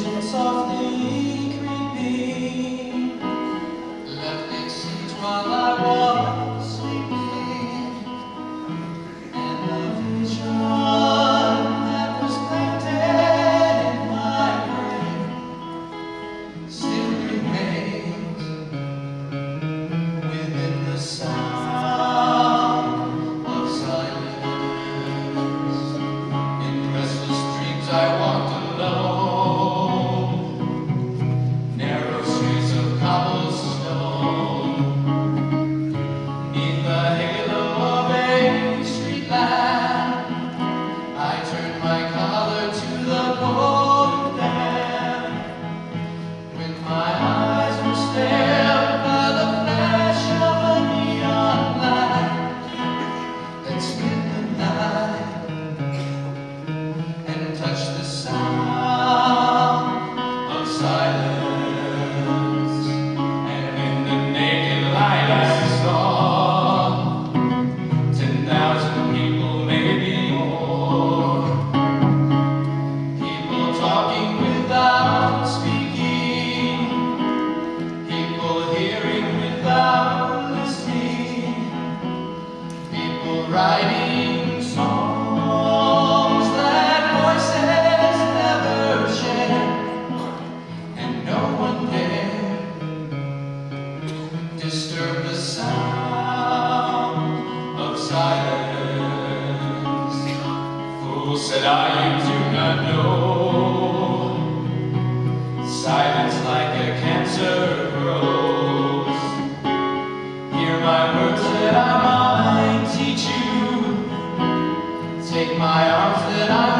vision softly creeping left its seeds while I was sleeping, and the vision that was planted in my brain still remains within the sound of silence. In restless dreams I walked alone, narrow streets of cobblestone, neath the halo of a street lamp. I turned my collar to the cold damp, when my eyes were stared by the flash of a neon light that split the night and touch the sound of silence. And in the naked light I saw 10,000 people, maybe more. People talking without speaking, people hearing without listening, people writing songs that voices never share, and no one dared disturb the sound of silence. Fool, said I, you do not know. Silence like a cancer grows. Hear my words that I might teach you. Take my arms that I